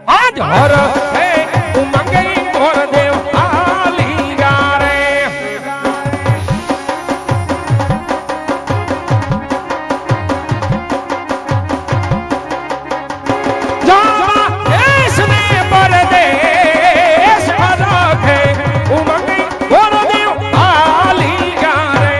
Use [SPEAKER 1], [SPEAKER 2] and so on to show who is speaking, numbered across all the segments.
[SPEAKER 1] आज हर है उमंगे और देव आली गारे जा देश में परदेश अलग है उमंगे और देव आली गारे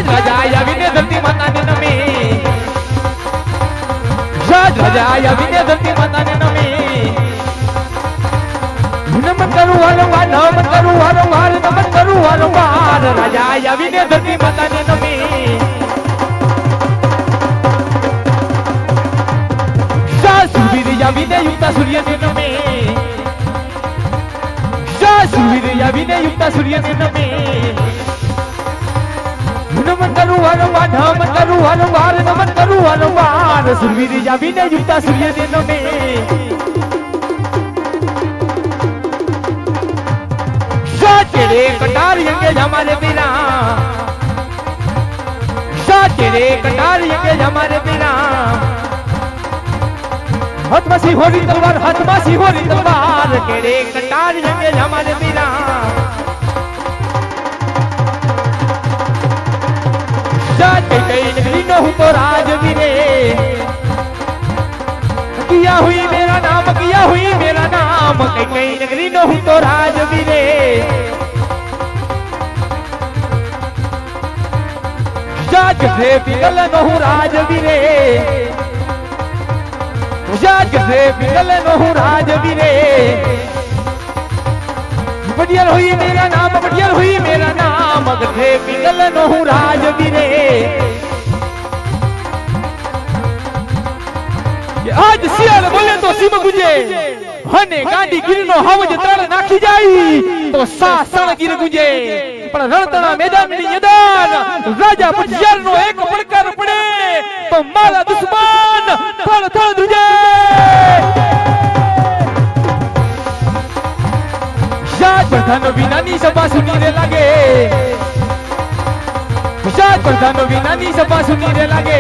[SPEAKER 1] राजा या विने धरती माता ने नमी राजा या विने धरती माता ने नमी नमन करूं वारंवार नमन करूं वारंवार नमन करूं वारंवार राजा या विने धरती माता ने नमी सूर्य या विने युक्ता सूर्य ने नमी सूर्य या विने युक्ता सूर्य ने नमी नमन करूं वारंवार नमन करूं वारंवार नमन करूं वारंवार सूर्य या विने युक्ता सूर्य ने नमी तेरे कटार यंगे हमारे बिना तेरे कटार यंगे हमारे बिना हाथ में सिहोरी तलवार हाथ में सिहोरी तलवार तेरे कटार यंगे हमारे बिना कई नगरी न हूं तो राजवीरे किया हुई मेरा नाम किया हुई मेरा नाम कई नगरी न हूं तो राजवीरे जाग से पिघल न हूं राजवीरे जाग से पिघल न हूं राजवीरे बढ़िया हुई मेरा नाम बढ़िया हुई मेरा नाम गधे पिघल न हूं राजवीरे आज सियाल बोले तो सीम गुंजे हने गांडी गिरनो हवज तळ नाखी जाई तो सासण गिर गुंजे पण રણતણા મેદાનની યદાન રાજા પટિયારનો એક પડકાર પડે તો મારા દુશ્મન થળ થળ ધ્રુજે જાત પ્રધાનો વિનાની સભા સુની રે લાગે જાત પ્રધાનો વિનાની સભા સુની રે લાગે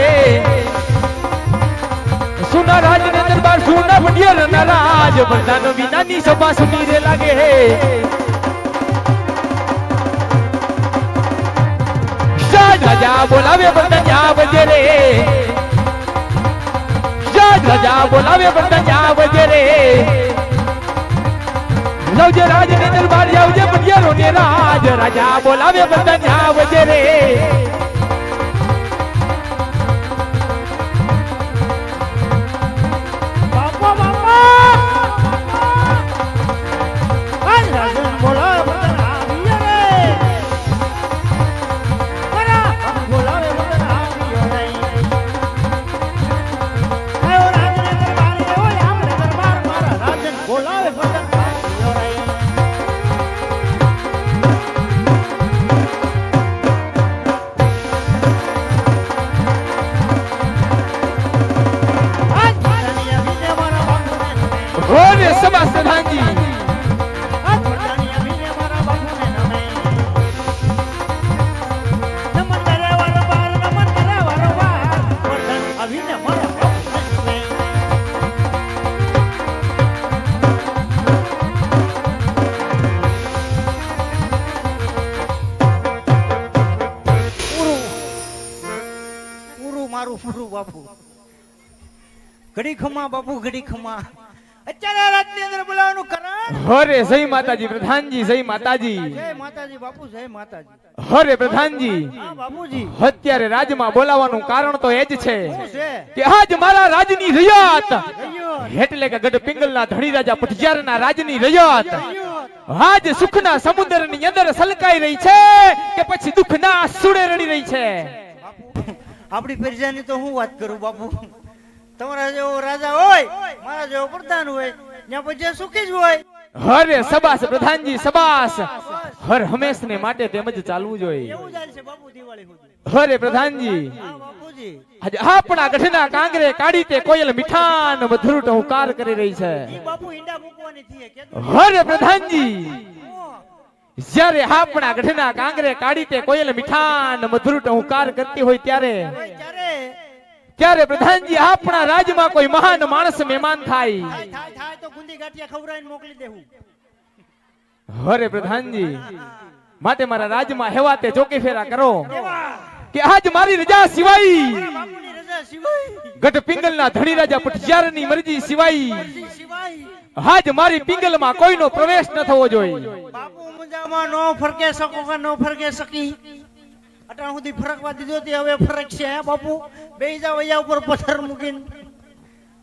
[SPEAKER 1] सुना राज ने दरबार सुना बढ़िया ना राज प्रधान विनानी सभा सुनी रे लागे शाज राजा बोलावे बर्तन जा बजे रे शाज राजा बोलावे बर्तन जा बजे रे लवजे राज ने दरबार जावजे बढ़िया रोने राज राजा बोलावे बर्तन जा बजे रे
[SPEAKER 2] ઘડી ખમા બાપુ ઘડી ખમા અત્યારે રાતની અંદર બોલાવવાનું કરણ
[SPEAKER 1] અરે જય માતાજી પ્રધાનજી જય માતાજી
[SPEAKER 2] જય માતાજી બાપુ જય માતાજી
[SPEAKER 1] અરે પ્રધાનજી,
[SPEAKER 2] હા બાપુજી,
[SPEAKER 1] અત્યારે રાજમાં બોલાવાનું કારણ તો એ જ છે
[SPEAKER 2] શું છે?
[SPEAKER 1] કે આજ મારા રાજની રૈયત
[SPEAKER 2] ગયો,
[SPEAKER 1] એટલે કે ગઢ પિંગલના ધણી રાજા પઠિયારના રાજની રૈયત
[SPEAKER 2] ગયો.
[SPEAKER 1] આજ સુખના સમુદ્રની અંદર સલકાઈ રહી છે કે પછી દુઃખના સુડે રડી રહી છે.
[SPEAKER 2] બાપુ, આપણી પ્રજાની તો હું વાત કરું બાપુ. તમારા જેવો રાજા હોય, મારા જેવો પ્રધાન હોય, ત્યાં પછી સુખી જ હોય.
[SPEAKER 1] અરે સબાસ પ્રધાનજી સબાસ. હર હંમેશને માટે તેમજ ચાલવું જોઈએ.
[SPEAKER 2] એવું જાય છે બાપુ દિવાળી સુધી.
[SPEAKER 1] અરે પ્રધાનજી,
[SPEAKER 2] હા બાપુજી,
[SPEAKER 1] આજે આપણા ગઢના કાંગરે કાઢી તે કોયલ મીઠાન મધુર ટહુકાર કરી રહી છે.
[SPEAKER 2] ઈ બાપુ ઈંડા મૂકવાની થી કેતું.
[SPEAKER 1] અરે પ્રધાનજી, જ્યારે આપણા ગઢના કાંગરે કાઢી તે કોયલ મીઠાન મધુર ટહુકાર કરતી હોય ત્યારે પ્રધાનજી આપણા રાજમાં કોઈ મહાન માણસ મહેમાન થાય.
[SPEAKER 2] થાય તો ગુંદી ગાંઠિયા ખવડાવીને મોકલી દેવું.
[SPEAKER 1] અરે પ્રધાનજી, માટે મારા રાજમાં હેવા તે ચોકી ફેરા કરો
[SPEAKER 2] એવા
[SPEAKER 1] કે આજ મારી રજા સિવાય
[SPEAKER 2] બાપુની રજા સિવાય,
[SPEAKER 1] ગઢ પિંગલના ધણી રાજા પઠિયારની મરજી સિવાય
[SPEAKER 2] મરજી સિવાય
[SPEAKER 1] આજ મારી પિંગલમાં કોઈનો પ્રવેશ ન થવો જોઈએ.
[SPEAKER 2] બાપુ મુંજામાં નો ફરકે શકો કે નો ફરકે સકી. અટાણ સુધી ફરકવા દીધો તે હવે ફરક છે હે બાપુ. બેહી જાવ અહીંયા ઉપર પથ્થર મૂકીને.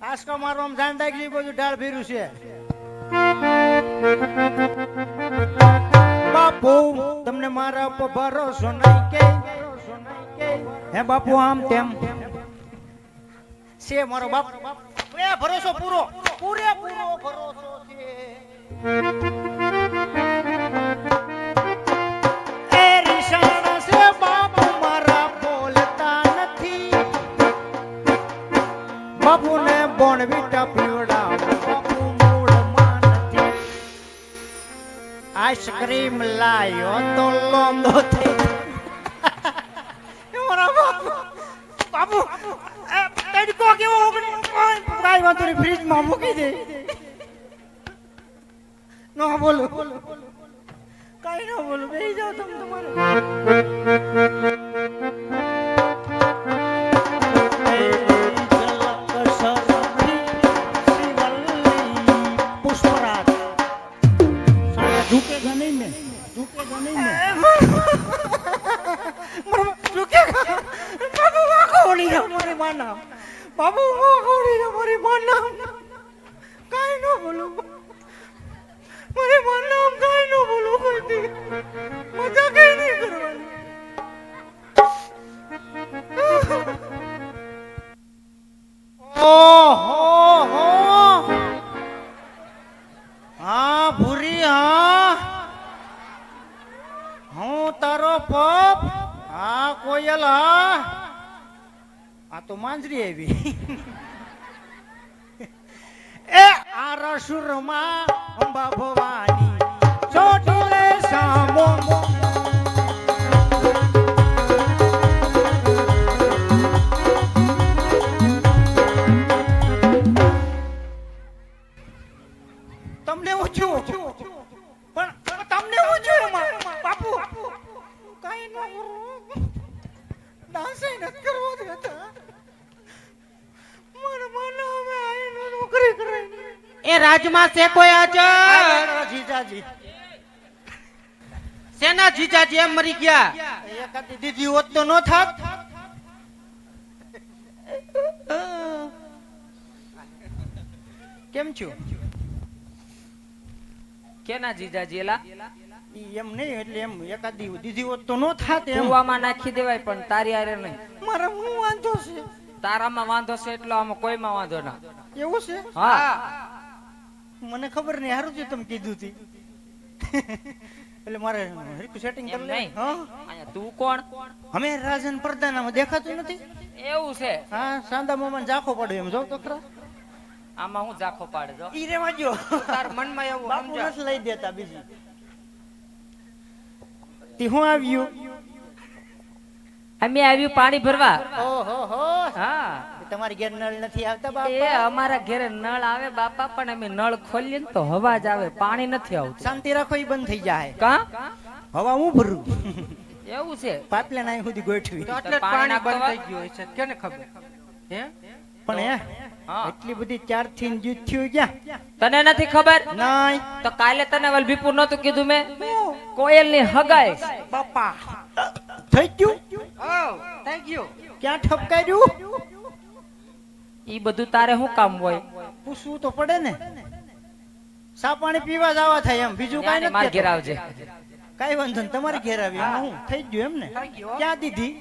[SPEAKER 2] આસકા મારવામાં જાન ડાગલી બધું ઢાળ ભેર્યું છે. બાપુ તમને મારા ઉપર ભરોસો નહીં કે હે બાપુ આમ તેમ છે મારો બાપ. એ ભરોસો પૂરો પૂરેપૂરો ભરોસો છે. એ રીસાણા છે બાપુ મારા બોલતા નથી. બાપુને બોનવીટા પીવડાવ બાપુ મૂળમાં નથી. આઈસ્ક્રીમ લાયો તો લોંદો થઈ. એ મારા બાપુ બાપુ તડકો કેવો ઉગડી કાઈ વાંધો નહીં ફ્રીજમાં મૂકી દે. નો બોલો કાઈ ન બોલો બેહી જાઓ તમે તમારે. झुकेगा नहीं मैं, झुकेगा नहीं मैं. झुकेगा बाबू वो खोली है मारी माना. बाबू वो खोली है मारी माना. काई न बोलो મારે માનમ કાઈ ન બોલો કોઈ મજા કઈ નહીં કરવાની. ઓહો હો હા ભૂરી હા હું તારો પપ હા કોયલ હા આ તો માંજરી આવી. એ આ રસુરમાં અંબા ભવાની ચોટીલે સામો તમને ઓછું પણ તમને ઓછું એમાં બાપુ કાઈ ન કરો ડાન્સ ન કરવો દેતા. મારા માના હવે આઈને નોકરી કરે.
[SPEAKER 3] એ રાજમાં છે કોઈ હાજર?
[SPEAKER 2] જીજાજી
[SPEAKER 3] સેના જીજાજી એમ મરી ગયા?
[SPEAKER 2] એકાદી દીદી હોત તો નો થાત. કેમ છો?
[SPEAKER 3] કેના જીજાજી એલા?
[SPEAKER 2] ઈ એમ નહીં એટલે એમ એકાદી દીદી હોત તો નો થાત એમ.
[SPEAKER 3] કુવામાં નાખી દેવાય પણ તારી હારે નહીં.
[SPEAKER 2] મારા હું વાંધો છે?
[SPEAKER 3] તારામાં વાંધો છે એટલો આમાં કોઈમાં વાંધો ના.
[SPEAKER 2] એવું છે?
[SPEAKER 3] હા
[SPEAKER 2] મને ખબર નહીં હારું છે તમે કીધું તી. એટલે મારે હરકું સેટિંગ
[SPEAKER 3] એમ
[SPEAKER 2] કરી લે.
[SPEAKER 3] નહીં.
[SPEAKER 2] હા
[SPEAKER 3] અહીંયા તું કોણ?
[SPEAKER 2] અમે રાજન પરદાનામાં દેખાતું નથી.
[SPEAKER 3] એવું છે?
[SPEAKER 2] હા સાંદા મામાને ઝાખો પડ્યો એમ જો તો ખરા.
[SPEAKER 3] આમાં હું ઝાખો પાડે જો.
[SPEAKER 2] ઈ રેવા જો.
[SPEAKER 3] તાર મનમાં એવું
[SPEAKER 2] બાપુ
[SPEAKER 3] સમજા.
[SPEAKER 2] નથી લઈ દેતા બીજી. તી હું આવ્યું?
[SPEAKER 3] અમે આવ્યું પાણી ભરવા.
[SPEAKER 2] ઓહો હો.
[SPEAKER 3] હા
[SPEAKER 2] તમારી ઘેર નળ નથી આવતા
[SPEAKER 3] એ
[SPEAKER 2] બાપા?
[SPEAKER 3] અમારા ઘરે નળ આવે બાપા પણ અમે નળ ખોલીએ ને તો હવા જ આવે, પાણી નથી આવતું.
[SPEAKER 2] શાંતિ રાખો ઈ બંધ થઈ જાય.
[SPEAKER 3] કા
[SPEAKER 2] હવા હું ભરું.
[SPEAKER 3] એવું છે?
[SPEAKER 2] પાઇપલાઈન અહીં સુધી ગોઠવી.
[SPEAKER 3] તો એટલે પાણી બંધ થઈ ગયું છે કેને ખબર? હે
[SPEAKER 2] પણ હે
[SPEAKER 3] હા.
[SPEAKER 2] એટલી બધી 4 થી જીત થયું ક્યાં?
[SPEAKER 3] તને નથી ખબર?
[SPEAKER 2] નહીં
[SPEAKER 3] તો કાલે તને વલભીપુર નતું કીધું મેં? કોયલ ની હગાઈ
[SPEAKER 2] બાપા. થઈ ગયું
[SPEAKER 4] થઈ ગયું.
[SPEAKER 2] ક્યાં ઠપકાર્યું
[SPEAKER 3] ઈ બધું તારે શું કામ હોય?
[SPEAKER 2] પૂછવું તો પડે ને. સા પાણી પીવા જવા થાય એમ, બીજું કાંઈ
[SPEAKER 3] માર
[SPEAKER 2] નથી
[SPEAKER 3] ઘેર
[SPEAKER 2] કહેતો.
[SPEAKER 3] આવજે.
[SPEAKER 2] કાંઈ વાંધો નહીં, તમારે ઘેર આવી એમાં હું થઈ ગયું એમ ને.
[SPEAKER 4] થઈ ગયું.
[SPEAKER 2] ક્યાં દીધી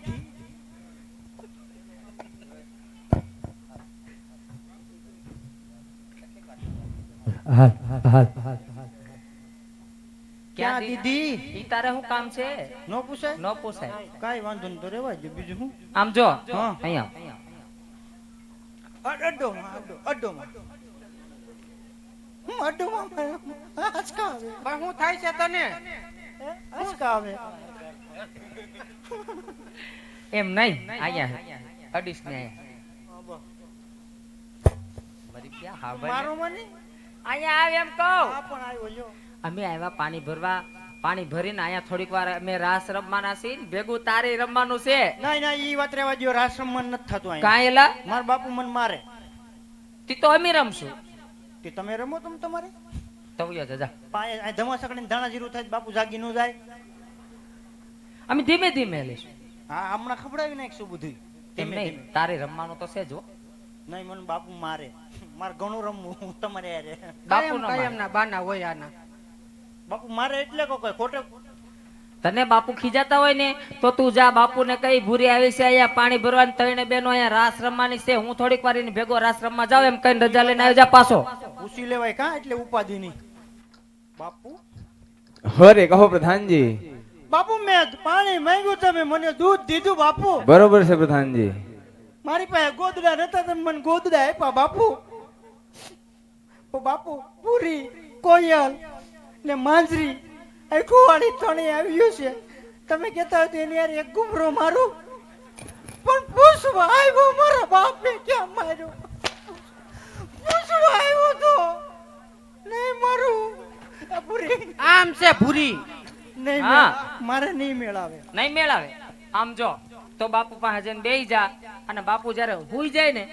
[SPEAKER 2] ક્યાં દીધી
[SPEAKER 3] ઈ તારે શું કામ છે?
[SPEAKER 2] નો પૂછાય
[SPEAKER 3] ન પૂછાય.
[SPEAKER 2] કાંઈ વાંધો નહીં, તો રેવા દો. બીજું હું
[SPEAKER 3] આમ જો
[SPEAKER 2] હા.
[SPEAKER 3] અહીંયા
[SPEAKER 2] અડ્ડોમાં અડ્ડોમાં હું અડ્ડોમાં આંચકા આવે
[SPEAKER 4] પણ શું થાય છે તને?
[SPEAKER 2] આંચકા આવે
[SPEAKER 3] એમ નહીં, અહીંયા અડીશ ને અહીંયા
[SPEAKER 2] મારો મને
[SPEAKER 3] અહીંયા આવ એમ કહું.
[SPEAKER 2] આ પણ આવ્યો લ્યો.
[SPEAKER 3] અમે આવ્યા પાણી ભરવા, પાણી ભરીને અહીંયા થોડીક વાર અમે રાસ રમવાના છીએ ને ભેગું તારે રમવાનું છે.
[SPEAKER 2] ના ના ઈ વાત રેવા દ્યો, રાસમ મન નથી થતું અહીંયા.
[SPEAKER 3] કાંઈ એલા
[SPEAKER 2] મારા બાપુ મન મારે.
[SPEAKER 3] તી તો અમે રમશું.
[SPEAKER 2] કે તમે રમો તમ તમારે
[SPEAKER 3] તો વયો જા, જા.
[SPEAKER 2] પાયે આ ધમાસકડીને ધાણા જીરું થાય તો બાપુ જાગી ન જાય.
[SPEAKER 3] અમે ધીમે ધીમે લઈશું.
[SPEAKER 2] હા હમણાં ખબડાવી નાખશું બધું
[SPEAKER 3] એમ
[SPEAKER 2] ધીમે
[SPEAKER 3] નહીં,
[SPEAKER 2] ધીમે.
[SPEAKER 3] તારે રમવાનું તો છે જ હો.
[SPEAKER 2] નહીં મને બાપુ મારે. મારે ઘણું રમવું હું તમારે યારે.
[SPEAKER 3] બાપુ નો
[SPEAKER 4] કાયમ
[SPEAKER 3] મારે.
[SPEAKER 4] ના બાના હોય આના.
[SPEAKER 2] બાપુ મારે એટલે કોઈ ખોટે
[SPEAKER 3] તને બાપુ ખીજાતા હોય ને તો તું જા, બાપુ ને કઈ ભૂરી આવી છે અહીંયા પાણી ભરવાની, ત્રણે બેનો અહીંયા રાસ રમવાની છે. હું થોડીક વાર એની ભેગો રાસ રમવા જાવ એમ કઈ રજા લઈને આવી જા પાછો.
[SPEAKER 2] પૂછી લેવાય કા એટલે ઉપાધિ નહીં. બાપુ
[SPEAKER 1] હરે કહો પ્રધાનજી.
[SPEAKER 2] બાપુ મેં પાણી માંગ્યું, તમે મને દૂધ દીધું બાપુ.
[SPEAKER 1] બરોબર છે પ્રધાનજી.
[SPEAKER 2] મારી પાસે ગોદડા નતા, તમે મને ગોદડા આપ્યા બાપુ. ઓ બાપુ પૂરી કોયલ ને માંજરી આખુવાળી ત્રણે આવ્યું છે. તમે કહેતા હોય તો એની યાર એક ગુમરો મારું, પણ પૂછવા આવ્યો મારા બાપે ક્યાં માર્યો. પૂછવા આવ્યો તો નહીં મારું. આ પૂરી
[SPEAKER 4] આમ છે ભૂરી.
[SPEAKER 2] નહીં
[SPEAKER 3] હા.
[SPEAKER 2] મારે નહીં મેળાવે.
[SPEAKER 3] નહીં મેળાવે. આમ જો તો બાપુ પાસે જઈને બેહી જા, અને બાપુ જયારે હુઈ જાય ને,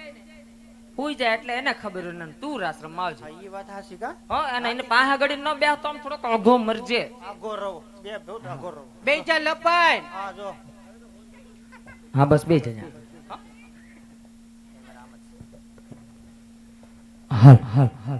[SPEAKER 3] હુઈ જાય એટલે એને ખબર હોય ને તું રાસ રમવા આવજે.
[SPEAKER 2] હા, ઈ વાત હાચી કા.
[SPEAKER 3] હો, અને એને પાસે ઘડી ન બેહ તો આમ થોડોક અઘો મરજે.
[SPEAKER 2] આગો રહો બે ભૂત આગો રહો.
[SPEAKER 4] બે ચાર લપાય.
[SPEAKER 2] હા જો
[SPEAKER 3] હા બસ બે જણા. હાલ હાલ હાલ.